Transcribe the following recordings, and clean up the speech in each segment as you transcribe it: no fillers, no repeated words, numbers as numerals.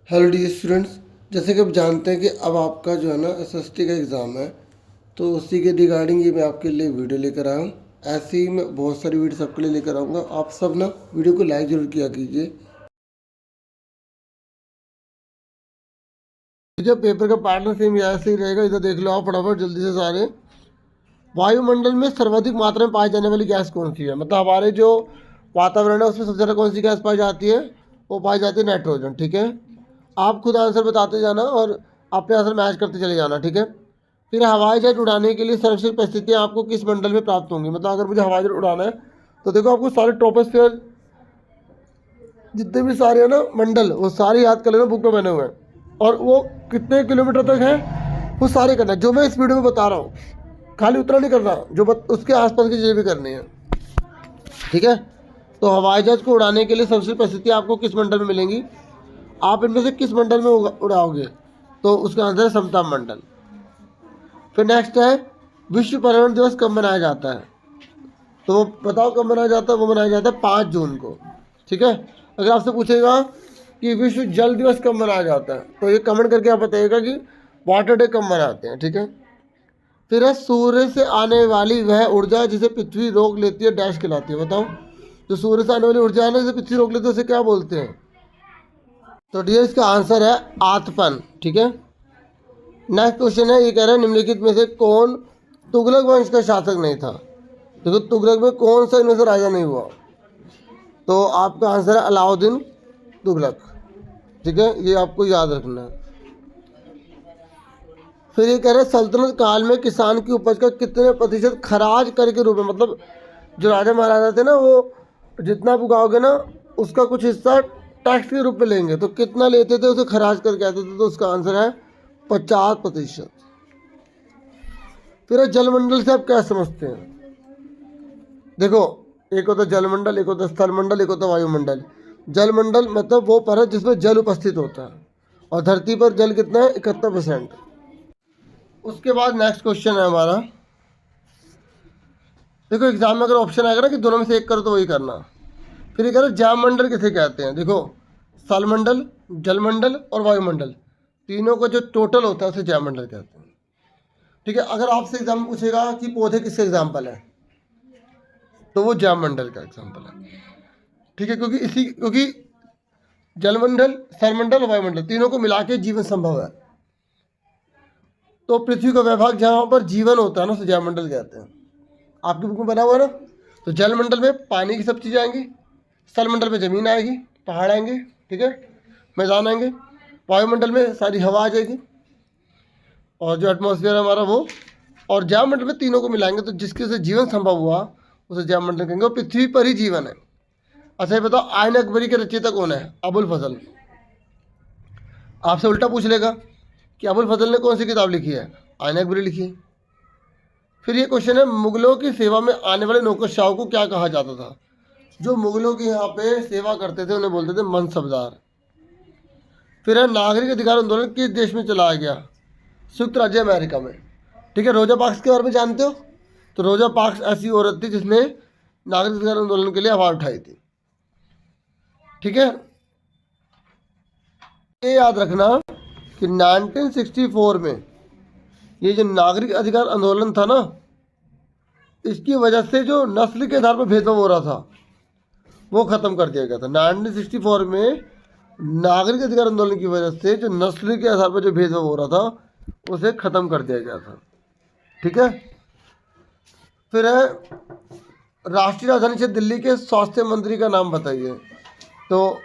Hello D students, जैसे कि आप जानते हैं कि अब आपका जो है ना एसएसटी का एग्ज़ाम है। तो उसी के रिगार्डिंग ये मैं आपके लिए वीडियो लेकर आया हूँ। ऐसे ही मैं बहुत सारी वीडियोस आपके लिए लेकर आऊँगा। आप सब ना वीडियो को लाइक ज़रूर किया कीजिए। जब पेपर का पैटर्न सेम ऐसे ही रहेगा, इधर देख लो आप फटाफट जल्दी से सारे। वायुमंडल में सर्वाधिक मात्रा में पाई जाने वाली गैस कौन सी है? मतलब हमारे जो वातावरण है उसमें सबसे ज़्यादा कौन सी गैस पाई जाती है? वो पाई जाती है नाइट्रोजन। ठीक है, आप खुद आंसर बताते जाना और अपने आंसर मैच करते चले जाना। ठीक है, फिर हवाई जहाज उड़ाने के लिए सर्वश्रेष्ठ परिस्थितियाँ आपको किस मंडल में प्राप्त होंगी? मतलब अगर मुझे हवाई जहाज उड़ाना है तो देखो आपको सारे ट्रोपोस्फियर जितने भी सारे है ना मंडल, वो सारे याद कर लेना, बुक में बने हुए हैं। और वो कितने किलोमीटर तक है वो सारे करना, जो मैं इस वीडियो में बता रहा हूँ। खाली उतना नहीं करना, जो उसके आसपास की चीज़ें भी करनी है। ठीक है, तो हवाई जहाज को उड़ाने के लिए सबसे परिस्थिति आपको किस मंडल में मिलेंगी? आप इनमें से किस मंडल में उड़ाओगे? तो उसका आंसर है समताप मंडल। फिर नेक्स्ट है विश्व पर्यावरण दिवस कब मनाया जाता है? तो वो बताओ कब मनाया जाता है? वो मनाया जाता है 5 जून को। ठीक है, अगर आपसे पूछेगा कि विश्व जल दिवस कब मनाया जाता है तो ये कमेंट करके आप बताइएगा कि वाटर डे कब मनाते हैं। ठीक है, फिर है सूर्य से आने वाली वह ऊर्जा जिसे पृथ्वी रोक लेती है डैश कहलाती है? बताओ, जो सूर्य से आने वाली ऊर्जा है ना जिसे पृथ्वी रोक लेती है उसे क्या बोलते हैं? तो डियर इसका आंसर है आतपन। ठीक है, नेक्स्ट क्वेश्चन है, ये कह रहा है निम्नलिखित में से कौन तुगलक वंश का शासक नहीं था? देखो तुगलक में कौन सा इनमें से राजा नहीं हुआ? तो आपका आंसर है अलाउद्दीन तुगलक। ठीक है, ये आपको याद रखना है। फिर ये कह रहे हैं सल्तनत काल में किसान की उपज का कितने प्रतिशत खराज कर के रूप में, मतलब जो राजा महाराजा थे ना वो जितना आप उगाओगे ना उसका कुछ हिस्सा टैक्स के रूप में लेंगे, तो कितना लेते थे उसे खराज करके आते थे? तो उसका आंसर है 50%। फिर जलमंडल से आप क्या समझते हैं? देखो, एक होता है जलमंडल, एक होता है स्थलमंडल, एक होता है वायुमंडल। जलमंडल मतलब वो परत जिसमें जल उपस्थित होता है, और धरती पर जल कितना है? 71%। उसके बाद नेक्स्ट क्वेश्चन है हमारा, देखो एग्जाम में अगर ऑप्शन आएगा ना कि दोनों में से एक करो तो वही करना। फिर ये कह रहे हैं जैवमंडल किसे कहते हैं? देखो स्थलमंडल, जलमंडल और वायुमंडल, तीनों का जो टोटल होता है उसे जैवमंडल कहते हैं। ठीक है, अगर आपसे एग्जाम में पूछेगा कि पौधे किसके एग्जाम्पल है तो वो जैवमंडल का एग्जाम्पल है। ठीक है, क्योंकि जलमंडल, स्थलमंडल और वायुमंडल तीनों को मिला के जीवन संभव है। तो पृथ्वी का वह जहाँ पर जीवन होता है ना उसे जैवमंडल कहते हैं। आपकी बुक में बना हुआ है ना। तो जलमंडल में पानी की सब चीज़ें आएंगी, स्थलमंडल में ज़मीन आएगी, पहाड़ आएंगे, ठीक है, मैदान आएंगे, वायुमंडल में सारी हवा आ जाएगी और जो एटमॉस्फेयर है हमारा वो, और जैवमंडल में तीनों को मिलाएंगे तो जिसके से जीवन संभव हुआ उसे जैवमंडल कहेंगे, और पृथ्वी पर ही जीवन है। अच्छा ये बताओ आयन अकबरी के रचयिता कौन है? अबुल फजल। आपसे उल्टा पूछ लेगा कि अबुल फजल ने कौन सी किताब लिखी है? आयन अकबरी लिखी है। फिर ये क्वेश्चन है मुगलों की सेवा में आने वाले नौकरशाहों को क्या कहा जाता था? जो मुगलों के यहाँ पे सेवा करते थे उन्हें बोलते थे मनसबदार। फिर है नागरिक अधिकार आंदोलन किस देश में चलाया गया? संयुक्त राज्य अमेरिका में। ठीक है, रोजा पार्क्स के बारे में जानते हो? तो रोजा पार्क्स ऐसी औरत थी जिसने नागरिक अधिकार आंदोलन के लिए आवाज़ उठाई थी। ठीक है, ये याद रखना कि 1964 में ये जो नागरिक अधिकार आंदोलन था ना, इसकी वजह से जो नस्ल के आधार पर भेदभाव हो रहा था वो ख़त्म कर दिया गया था। 1964 में नागरिक अधिकार आंदोलन की वजह से जो नस्ल के आधार पर जो भेदभाव हो रहा था उसे ख़त्म कर दिया गया था। ठीक है, फिर है राष्ट्रीय राजधानी क्षेत्र दिल्ली के स्वास्थ्य मंत्री का नाम बताइए। तो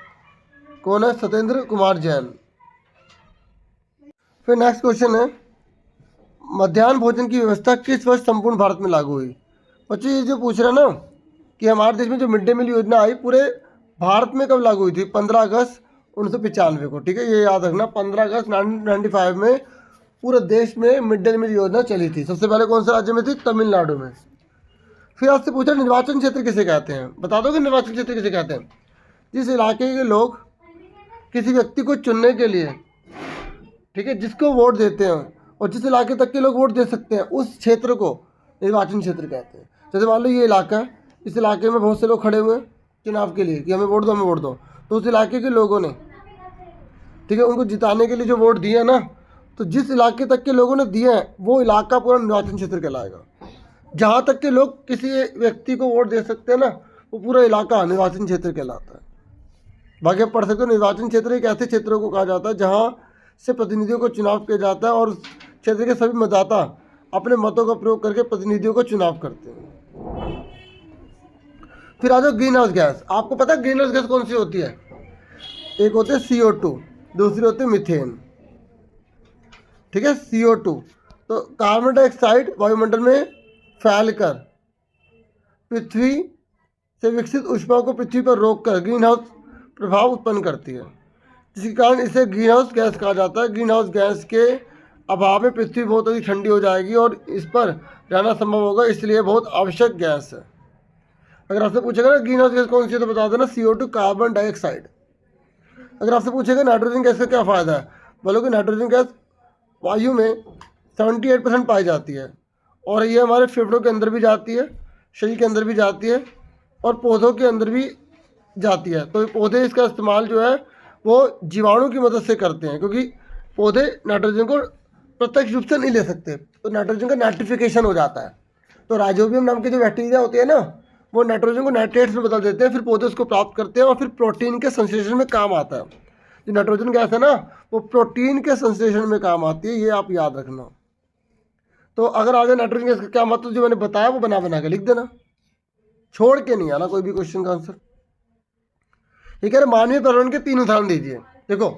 कौन है? सत्येंद्र कुमार जैन। फिर नेक्स्ट क्वेश्चन है मध्याह्न भोजन की व्यवस्था किस वर्ष संपूर्ण भारत में लागू हुई? बच्चे ये जो पूछ रहे हैं ना कि हमारे देश में जो मिड डे मील योजना आई पूरे भारत में कब लागू हुई थी? 15 अगस्त 1995 को। ठीक है, ये याद रखना 15 अगस्त 1995 में पूरे देश में मिड डे मील योजना चली थी। सबसे पहले कौन से राज्य में थी? तमिलनाडु में। फिर आपसे पूछा निर्वाचन क्षेत्र किसे कहते हैं? बता दो कि निर्वाचन क्षेत्र किसे कहते हैं? जिस इलाके के लोग किसी व्यक्ति को चुनने के लिए, ठीक है, जिसको वोट देते हैं और जिस इलाके तक के लोग वोट दे सकते हैं उस क्षेत्र को निर्वाचन क्षेत्र कहते हैं। जैसे मान लो ये इलाका है, इस इलाके में बहुत से लोग खड़े हुए हैं चुनाव के लिए कि हमें वोट दो हमें वोट दो, तो उस इलाके के लोगों ने, ठीक है, उनको जिताने के लिए जो वोट दिए ना, तो जिस इलाके तक के लोगों ने दिए हैं वो इलाका पूरा निर्वाचन क्षेत्र कहलाएगा। जहाँ तक के लोग किसी व्यक्ति को वोट दे सकते हैं ना, वो पूरा इलाका निर्वाचन क्षेत्र कहलाता है। बाकी आप पढ़ सकते हो, निर्वाचन क्षेत्र एक ऐसे क्षेत्रों को कहा जाता है जहाँ से प्रतिनिधियों को चुनाव किया जाता है और उस क्षेत्र के सभी मतदाता अपने मतों का प्रयोग करके प्रतिनिधियों को चुनाव करते हैं। फिर आ जाओ ग्रीन हाउस गैस। आपको पता है ग्रीन हाउस गैस कौन सी होती है? एक होते हैं CO2, दूसरी होती है मीथेन। ठीक है, CO2 तो कार्बन डाइऑक्साइड वायुमंडल में फैलकर पृथ्वी से विकसित ऊष्मा को पृथ्वी पर रोककर ग्रीन हाउस प्रभाव उत्पन्न करती है, जिसके कारण इसे ग्रीन हाउस गैस कहा जाता है। ग्रीन हाउस गैस के अभाव में पृथ्वी बहुत अधिक ठंडी हो जाएगी और इस पर रहना संभव होगा, इसलिए बहुत आवश्यक गैस है। अगर आपसे पूछेगा ना ग्रीन हाउस गैस कौन सी है, तो बता देना CO2 कार्बन डाइऑक्साइड। अगर आपसे पूछेगा नाइट्रोजन गैस का क्या फ़ायदा है, बोलोगे नाइट्रोजन गैस वायु में 78% पाई जाती है और ये हमारे फेफड़ों के अंदर भी जाती है, शरीर के अंदर भी जाती है और पौधों के अंदर भी जाती है। तो पौधे इसका इस्तेमाल जो है वो जीवाणु की मदद से करते हैं, क्योंकि पौधे नाइट्रोजन को प्रत्यक्ष रूप से नहीं ले सकते, तो नाइट्रोजन का नाइट्रिफिकेशन हो जाता है। तो राइजोबियम नाम के जो बैक्टीरिया होते हैं ना, वो नाइट्रोजन को नाइट्रेट्स में बदल देते हैं, फिर पौधे उसको प्राप्त करते हैं और फिर प्रोटीन के संश्लेषण में काम आता है। जो नाइट्रोजन गैस है ना, वो प्रोटीन के संश्लेषण में काम आती है, ये आप याद रखना। तो अगर आगे नाइट्रोजन गैस का क्या मतलब जो मैंने बताया वो बना के लिख देना, छोड़ के नहीं आना कोई भी क्वेश्चन का आंसर। ठीक है, मानवीय पर्यावरण के 3 उदाहरण दीजिए। देखो,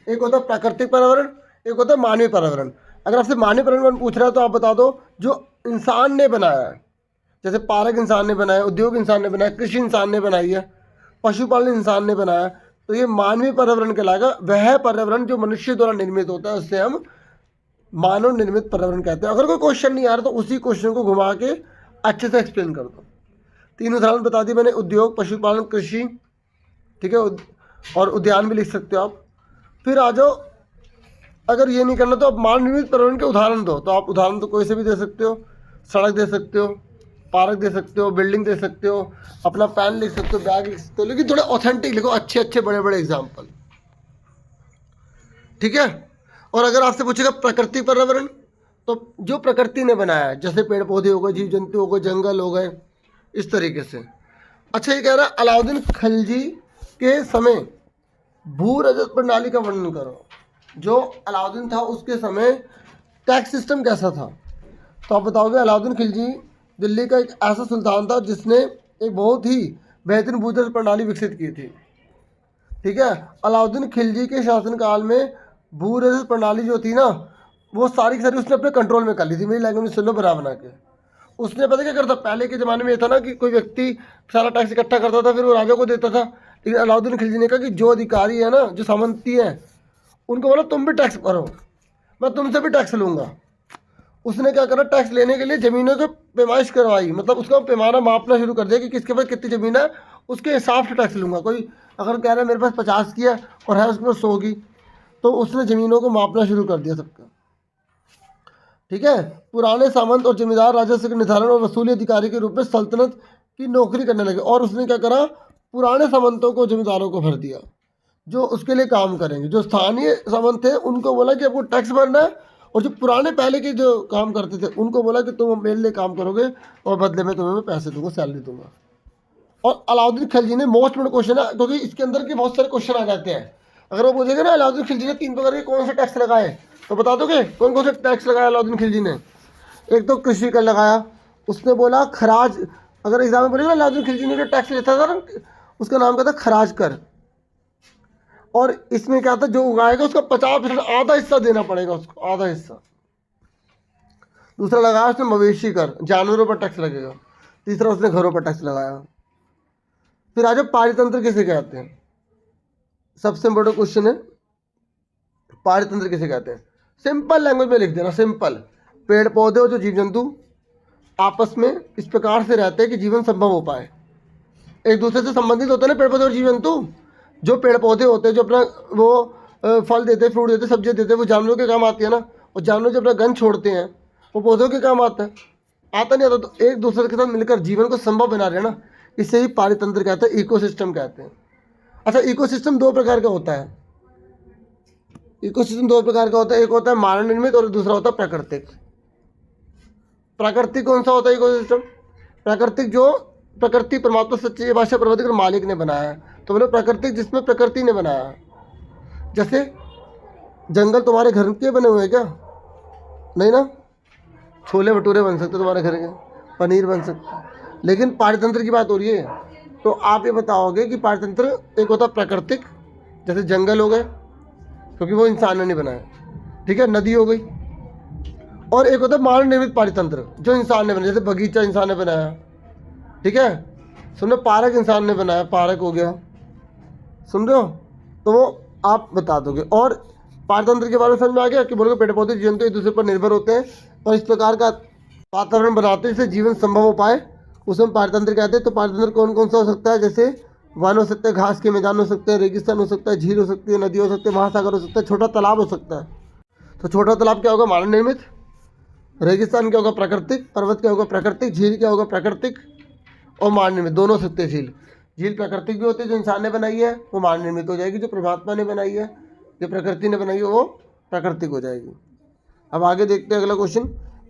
एक होता है प्राकृतिक पर्यावरण, एक होता है मानवीय पर्यावरण। अगर आपसे मानवीय पर्यावरण पूछ रहा है तो आप बता दो जो इंसान ने बनाया है, जैसे पार्क इंसान ने बनाया, उद्योग इंसान ने बनाया, कृषि इंसान ने बनाई है, पशुपालन इंसान ने बनाया, तो ये मानवीय पर्यावरण कहलाएगा। वह पर्यावरण जो मनुष्य द्वारा निर्मित होता है उससे हम मानव निर्मित पर्यावरण कहते हैं। अगर कोई क्वेश्चन नहीं आ रहा तो उसी क्वेश्चन को घुमा के अच्छे से एक्सप्लेन कर दो। 3 उदाहरण बता दिए मैंने, उद्योग, पशुपालन, कृषि, ठीक है, और उद्यान भी लिख सकते हो आप। फिर आ जाओ, अगर ये नहीं करना तो आप मानव निर्मित पर्यावरण के उदाहरण दो। तो आप उदाहरण तो कोई से भी दे सकते हो, सड़क दे सकते हो, पार्क दे सकते हो, बिल्डिंग दे सकते हो, अपना पेन लिख सकते हो, बैग लिख सकते हो, लेकिन थोड़े ऑथेंटिक लिखो, अच्छे अच्छे बड़े बड़े एग्जाम्पल। ठीक है, और अगर आपसे पूछेगा प्राकृतिक पर्यावरण, तो जो प्रकृति ने बनाया है, जैसे पेड़ पौधे हो गए, जीव जंतु हो गए, जंगल हो गए, इस तरीके से। अच्छा, ये कह रहा है अलाउद्दीन खिलजी के समय भू रजत प्रणाली का वर्णन करो। जो अलाउद्दीन था उसके समय टैक्स सिस्टम कैसा था? तो आप बताओगे अलाउद्दीन खिलजी दिल्ली का एक ऐसा सुल्तान था जिसने एक बहुत ही बेहतरीन भू रजत प्रणाली विकसित की थी। ठीक है, अलाउद्दीन खिलजी के शासनकाल में भू रजत प्रणाली जो थी ना, वो सारी की सारी उसने अपने कंट्रोल में कर ली थी। मेरी लैंग्वेज में सुन लो, बना के उसने पता क्या करता, पहले के ज़माने में ये था ना कि कोई व्यक्ति सारा टैक्स इकट्ठा करता था फिर वो राजा को देता था। लेकिन अलाउद्दीन खिलजी ने कहा कि जो अधिकारी है ना, जो सामंती हैं, उनको बोला तुम भी टैक्स भरो, मैं तुमसे भी टैक्स लूँगा। उसने क्या करा, टैक्स लेने के लिए ज़मीनों की पैमाइश करवाई, मतलब उसका पैमाना मापना शुरू कर दिया कि किसके पास कितनी ज़मीन है, उसके हिसाब से टैक्स लूँगा। कोई अगर कह रहा है मेरे पास 50 की है और है उसके पास 100 की, तो उसने ज़मीनों को मापना शुरू कर दिया सबका। ठीक है, पुराने सामंत और जमींदार राजस्व के निर्धारण और वसूली अधिकारी के रूप में सल्तनत की नौकरी करने लगे। और उसने क्या करा, पुराने सामंतों को, जमींदारों को भर दिया जो उसके लिए काम करेंगे। जो स्थानीय सामंत थे उनको बोला कि आपको टैक्स भरना है, और जो पुराने पहले के जो काम करते थे उनको बोला कि तुम मेरे लिए काम करोगे और बदले में तुम्हें मैं पैसे दूंगा, सैलरी दूंगा। और अलाउद्दीन खिलजी ने, मोस्ट इम्पोर्टेंट क्वेश्चन है क्योंकि इसके अंदर के बहुत सारे क्वेश्चन आ जाते हैं। अगर वो पूछेगा ना अलाउद्दीन खिलजी ने 3 प्रकार के कौन से टैक्स लगाए, तो बता दोगे कौन कौन से टैक्स लगाया अलाउद्दीन खिलजी ने? एक तो कृषि कर लगाया, उसने बोला खराज। अगर एग्जाम में बोलेगा ना अलाउद्दीन खिलजी ने जो टैक्स लेता था ना, उसका नाम क्या था, खराज कर। और इसमें क्या था, जो उगाएगा उसका 50% आधा हिस्सा देना पड़ेगा उसको, आधा हिस्सा। दूसरा लगाया उसने मवेशी कर, जानवरों पर टैक्स लगेगा। तीसरा उसने घरों पर टैक्स लगाया। फिर आज पारितंत्र किसे कहते हैं? सबसे बड़ा क्वेश्चन है, पारितंत्र किसे कहते हैं? सिंपल लैंग्वेज में लिख देना, सिंपल। पेड़ पौधे और जो जीव जंतु आपस में इस प्रकार से रहते हैं कि जीवन संभव हो पाए, एक दूसरे से संबंधित होते हैं ना पेड़ पौधे और जीव जंतु। जो पेड़ पौधे होते हैं जो अपना वो फल देते, फ्रूट देते, सब्जियां देते, वो जानवरों के काम आती है ना। और जानवर जो अपना गंध छोड़ते हैं वो पौधों के काम आता है, आता नहीं आता, तो एक दूसरे के साथ मिलकर जीवन को संभव बना रहे हैं ना, इससे ही पारितंत्र कहते हैं, इकोसिस्टम कहते हैं। अच्छा, इकोसिस्टम 2 प्रकार का होता है। इकोसिस्टम दो प्रकार का होता है, एक होता है मानव निर्मित और दूसरा होता है प्राकृतिक। प्राकृतिक कौन सा होता है इकोसिस्टम? प्राकृतिक जो प्रकृति परमात्मा सच्ची भाषा प्रवर्तक और मालिक ने बनाया है, तो बोले प्राकृतिक जिसमें प्रकृति ने बनाया है। जैसे जंगल तुम्हारे घर के बने हुए हैं क्या? नहीं ना। छोले भटूरे बन सकते तुम्हारे घर के, पनीर बन सकता है, लेकिन पाठतंत्र की बात हो रही है। तो आप ये बताओगे कि पाठतंत्र एक होता है प्राकृतिक, जैसे जंगल हो गए क्योंकि वो इंसान ने नहीं बनाया, ठीक है, नदी हो गई, और एक होता है मानव निर्मित पाठतंत्र जो इंसान ने बनाया, जैसे बगीचा इंसान ने बनाया, ठीक है, सुनो, पार्क इंसान ने बनाया, पार्क हो गया, सुन रहे हो, तो वो आप बता दोगे। और पारतंत्र के बारे में समझ में आ गया कि बोलोगे पेड़ पौधे जीवन तो एक दूसरे पर निर्भर होते हैं और इस प्रकार का वातावरण बनाते हैं जिससे जीवन संभव हो पाए, उसे हम पारतंत्र कहते हैं। तो पारतंत्र कौन कौन सा हो सकता है? जैसे वन हो सकते हैं, घास के मैदान हो सकते हैं, रेगिस्तान हो सकता है, झील हो सकती है, नदी हो सकती है, महासागर हो सकता है, छोटा तालाब हो सकता है। तो छोटा तालाब क्या होगा? मानव निर्मित। रेगिस्तान क्या होगा? प्राकृतिक। पर्वत क्या होगा? प्राकृतिक। झील क्या होगा? प्राकृतिक और मानव निर्मित, दोनों हो सकते हैं। झील प्राकृतिक भी होती है, जो इंसान ने बनाई है वो मानव निर्मित हो जाएगी, जो परमात्मा ने बनाई है, जो प्रकृति ने बनाई है वो प्राकृतिक हो जाएगी। अब आगे देखते हैं अगला क्वेश्चन।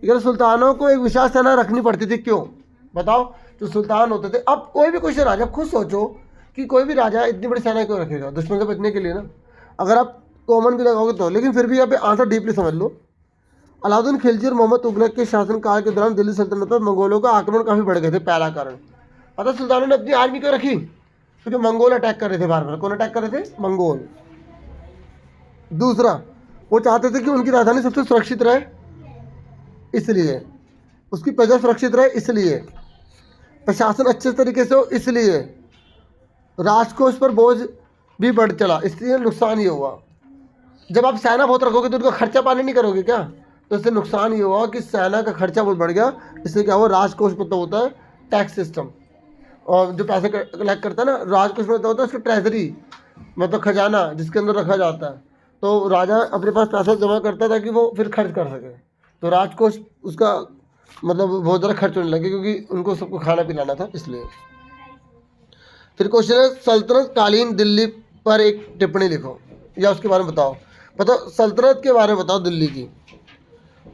अगर सुल्तानों को एक विशाल सेना रखनी पड़ती थी, क्यों? बताओ। जो सुल्तान होते थे, अब कोई भी क्वेश्चन राजा, खुद सोचो कि कोई भी राजा इतनी बड़ी सेना क्यों रखेगा? दुश्मन से बचने के लिए ना। अगर आप कॉमन भी लगाओगे तो, लेकिन फिर भी यहाँ पे आंसर डीपली समझ लो। अलाउद्दीन खिलजी और मोहम्मद तुगलक के शासनकाल के दौरान दिल्ली सल्तनत पर मंगोलों का आक्रमण काफ़ी बढ़ गए थे। पहला कारण पता, सुल्तानों ने अपनी आर्मी क्यों रखी? क्योंकि मंगोल अटैक कर रहे थे बार बार। कौन अटैक कर रहे थे? मंगोल। दूसरा, वो चाहते थे कि उनकी राजधानी सबसे सुरक्षित रहे, इसलिए उसकी प्रजा सुरक्षित रहे, इसलिए प्रशासन अच्छे तरीके से हो, इसलिए राजकोष पर बोझ भी बढ़ चला, इसलिए नुकसान ये हुआ। जब आप सेना बहुत रखोगे तो उनका खर्चा पानी नहीं करोगे क्या? तो इससे नुकसान ये हुआ कि सेना का खर्चा बहुत बढ़ गया। इससे क्या हुआ? राजकोष में तो होता है टैक्स सिस्टम, और जो पैसे कलेक्ट करता है ना, राजकोष में तो होता है उसका ट्रेजरी, मतलब खजाना जिसके अंदर रखा जाता है। तो राजा अपने पास पैसा जमा करता था कि वो फिर खर्च कर सके। तो राजकोष उसका मतलब बहुत ज़्यादा खर्च होने लगे क्योंकि उनको सबको खाना पिलाना था, इसलिए। फिर क्वेश्चन है, सल्तनत कालीन दिल्ली पर एक टिप्पणी लिखो या उसके बारे में बताओ। बताओ सल्तनत के बारे में बताओ दिल्ली की।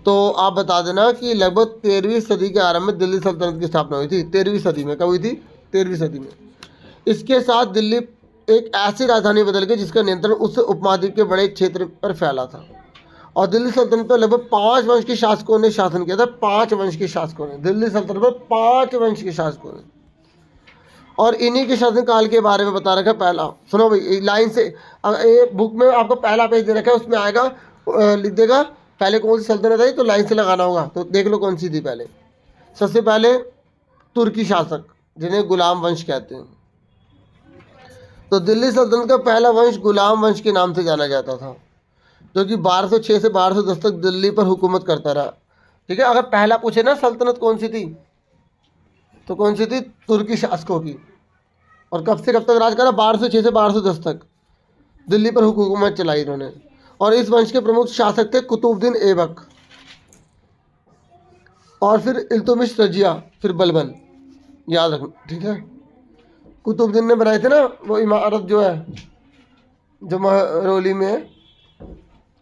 तो आप बता देना कि लगभग 13वीं सदी के आरंभ में दिल्ली सल्तनत की स्थापना हुई थी। 13वीं सदी में। कब हुई थी? 13वीं सदी में। इसके साथ दिल्ली एक ऐसी राजधानी बदल गई जिसका नियंत्रण उस उपमहाद्वीप के बड़े क्षेत्र पर फैला था, और दिल्ली सल्तनत पर लगभग 5 वंश के शासकों ने शासन किया था। 5 वंश के शासकों ने, दिल्ली सल्तनत पर 5 वंश के शासकों ने, और इन्हीं के शासनकाल के बारे में बता रखा है। पहला सुनो भाई, लाइन से, ये बुक में आपको पहला पेज दे रखा है, उसमें आएगा, लिख देगा पहले कौन सी सल्तनत आई, तो लाइन से लगाना होगा। तो देख लो कौन सी थी पहले। सबसे पहले तुर्की शासक, जिन्हें गुलाम वंश कहते हैं। तो दिल्ली सल्तनत का पहला वंश गुलाम वंश के नाम से जाना जाता था, जो कि 1206 से 1210 तक दिल्ली पर हुकूमत करता रहा। ठीक है, अगर पहला पूछे ना सल्तनत कौन सी थी, तो कौन सी थी? तुर्की शासकों की। और कब से कब तक राज करा? 1206 से 1210 तक दिल्ली पर हुकूमत चलाई इन्होंने। और इस वंश के प्रमुख शासक थे कुतुबुद्दीन ऐबक, और फिर इल्तुतमिश रजिया, फिर बलबन, याद रखना, ठीक है। कुतुबुद्दीन ने बनाए थे ना वो इमारत जो है, जो महरौली में है,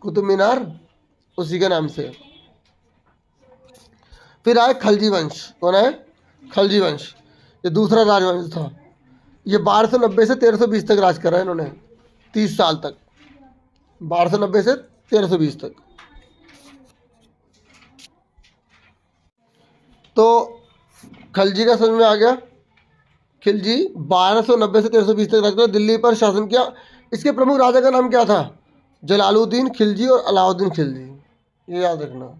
कुतुब मीनार, उसी के नाम से। फिर आए खलजी वंश। कौन है? खलजी वंश। ये दूसरा राजवंश था। ये 1290 से 1320 तक राज करा है इन्होंने, 30 साल तक। 1290 से 1320 तक। तो खलजी का समझ में आ गया। खिलजी 1290 से 1320 तक राज करा, दिल्ली पर शासन किया। इसके प्रमुख राजा का नाम क्या था? जलालुद्दीन खिलजी और अलाउद्दीन खिलजी, ये याद रखना।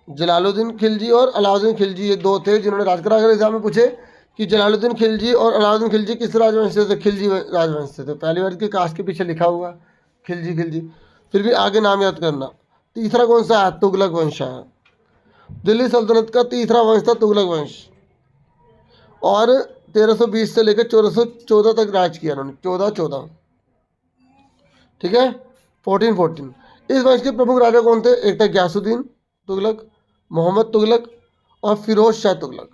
जलालुद्दीन खिलजी और अलाउद्दीन खिलजी, ये दो थे जिन्होंने राज करा। अगर एग्जाम में पूछे कि जलालुद्दीन खिलजी और अलाउद्दीन खिलजी किस राजवंश से थे? खिलजी राजवंश से थे। पहली बार की कास्ट के पीछे लिखा हुआ खिलजी खिलजी, फिर भी आगे नाम याद करना। तीसरा कौन सा है? तुगलक वंश है। दिल्ली सल्तनत का तीसरा वंश था तुगलक वंश, और 1320 से लेकर 1414 तक राज किया उन्होंने। 1414, ठीक है, 1414। इस वंश के प्रमुख राजा कौन थे? एक था गयासुद्दीन तुगलक, मोहम्मद तुगलक और फिरोज शाह तुगलक।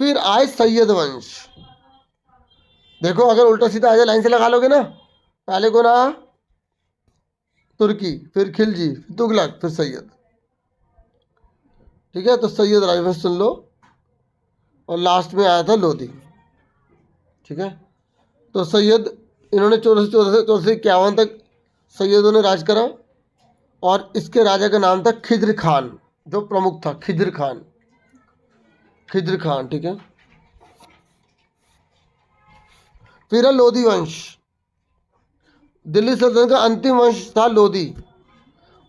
फिर आए सैयद वंश। देखो अगर उल्टा सीधा आ जाए, लाइन से लगा लोगे ना। पहले कौन आया? तुर्की, फिर खिलजी, फिर तुगलक, फिर सैयद। ठीक है, तो सैयद राजवंश सुन लो, और लास्ट में आया था लोधी। ठीक है, तो सैयद, इन्होंने 1414 से 1451 तक सैयदों ने राज करा, और इसके राजा का नाम था खिज्र खान, जो प्रमुख था, खिज्र खान, खिज्र खान। ठीक है, फिर है लोधी वंश। दिल्ली सल्तनत का अंतिम वंश था लोधी,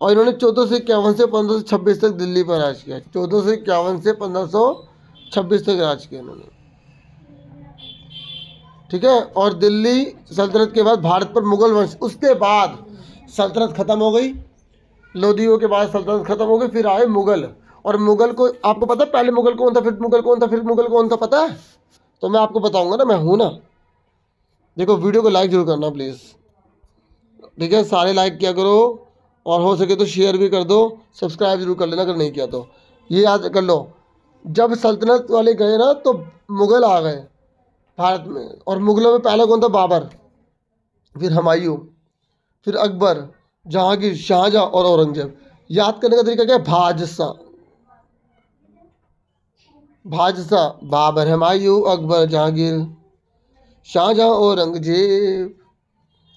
और इन्होंने 1451 से 1526 तक दिल्ली पर राज किया। 1451 से 1526 तक राज किया इन्होंने। ठीक है, और दिल्ली सल्तनत के बाद भारत पर मुगल वंश, उसके बाद सल्तनत खत्म हो गई, लोधियों के बाद सल्तनत खत्म हो गई, फिर आए मुगल। और मुगल को आपको पता है पहले मुगल कौन था, फिर मुगल कौन था, फिर मुगल कौन था, पता है? तो मैं आपको बताऊंगा ना, मैं हूं ना। देखो, वीडियो को लाइक जरूर करना प्लीज़। ठीक है, सारे लाइक किया करो, और हो सके तो शेयर भी कर दो, सब्सक्राइब जरूर कर लेना अगर नहीं किया तो। ये याद कर लो, जब सल्तनत वाले गए ना तो मुगल आ गए भारत में, और मुगलों में पहला कौन था? बाबर, फिर हुमायूं, फिर अकबर, जहांगीर, शाहजहां और औरंगजेब। याद करने का तरीका क्या है? भाजसा, भाजसा, बाबर, हुमायूं, अकबर, जहांगीर, शाहजहां, औरंगजेब।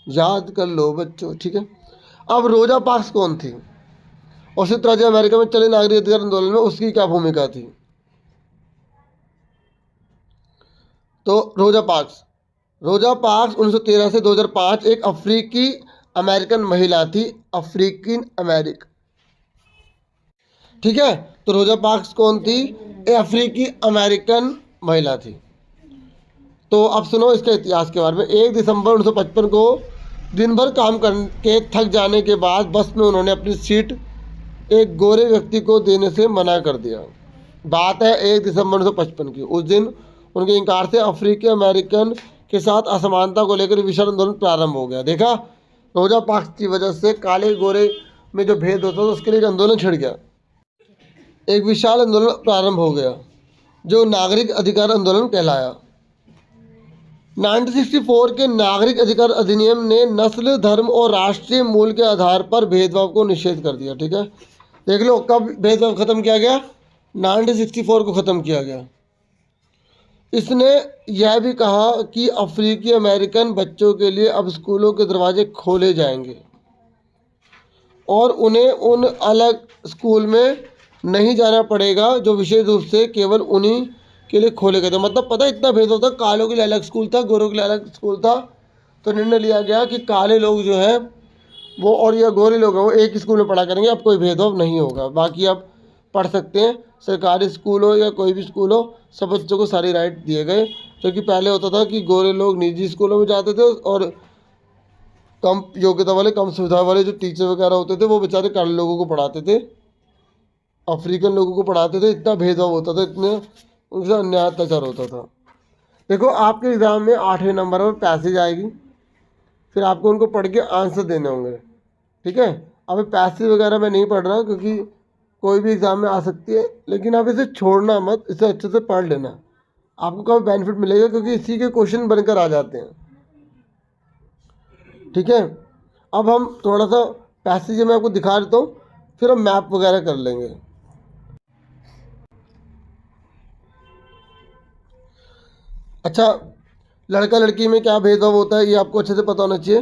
याद कर लो बच्चों। ठीक है, अब रोजा पार्क्स कौन थी, और संयुक्त राज्य अमेरिका में चले नागरिक अधिकार आंदोलन में उसकी क्या भूमिका थी? तो रोजा पार्क्स 1913 से 2005 एक अफ्रीकी अमेरिकन महिला थी, अफ्रीकन अमेरिक। ठीक है, तो रोजा पार्क्स कौन थी? एक अफ्रीकी अमेरिकन महिला थी। तो अब सुनो इसके इतिहास के बारे में। 1 दिसंबर 1955 को दिन भर काम करके थक जाने के बाद बस में उन्होंने अपनी सीट एक गोरे व्यक्ति को देने से मना कर दिया। बात है 1 दिसंबर 1955 की। उस दिन उनके इनकार से अफ्रीकी अमेरिकन के साथ असमानता को लेकर विशाल आंदोलन प्रारंभ हो गया। देखा, रोजा पार्क्स की वजह से काले गोरे में जो भेद होता था उसके लिए एक आंदोलन छिड़ गया, एक विशाल आंदोलन प्रारंभ हो गया जो नागरिक अधिकार आंदोलन कहलाया। 1964 के नागरिक अधिकार अधिनियम ने नस्ल, धर्म और राष्ट्रीय मूल के आधार पर भेदभाव को निषेध कर दिया। ठीक है, देख लो कब भेदभाव खत्म किया गया? 1964 को ख़त्म किया गया। इसने यह भी कहा कि अफ्रीकी अमेरिकन बच्चों के लिए अब स्कूलों के दरवाजे खोले जाएंगे, और उन्हें उन अलग स्कूल में नहीं जाना पड़ेगा जो विशेष रूप से केवल उन्हीं के लिए खोले गए थे। मतलब पता है, इतना भेदभाव था, कालों के लिए अलग स्कूल था, गोरों के लिए अलग स्कूल था। तो निर्णय लिया गया कि काले लोग जो हैं वो, और या गोरे लोग हैं वो एक ही स्कूल में पढ़ा करेंगे, अब कोई भेदभाव नहीं होगा। बाकी आप पढ़ सकते हैं, सरकारी स्कूल हो या कोई भी स्कूल हो, सब बच्चों को सारी राइट दिए गए। क्योंकि पहले होता था कि गोरे लोग निजी स्कूलों में जाते थे, और कम योग्यता वाले, कम सुविधा वाले जो टीचर वगैरह होते थे वो बेचारे काले लोगों को पढ़ाते थे, अफ्रीकन लोगों को पढ़ाते थे। इतना भेदभाव होता था, इतने उनसे अन्याय अत्याचार होता था। देखो, आपके एग्ज़ाम में 8वें नंबर पर पैसेज आएगी, फिर आपको उनको पढ़ के आंसर देने होंगे। ठीक है, अब पैसेज वगैरह मैं नहीं पढ़ रहा क्योंकि कोई भी एग्ज़ाम में आ सकती है, लेकिन आप इसे छोड़ना मत, इसे अच्छे से पढ़ लेना, आपको काफ़ी बेनिफिट मिलेगा क्योंकि इसी के क्वेश्चन बनकर आ जाते हैं। ठीक है, अब हम थोड़ा सा पैसेज मैं आपको दिखा देता हूँ, फिर हम मैप वगैरह कर लेंगे। अच्छा, लड़का लड़की में क्या भेदभाव होता है ये आपको अच्छे से पता होना चाहिए।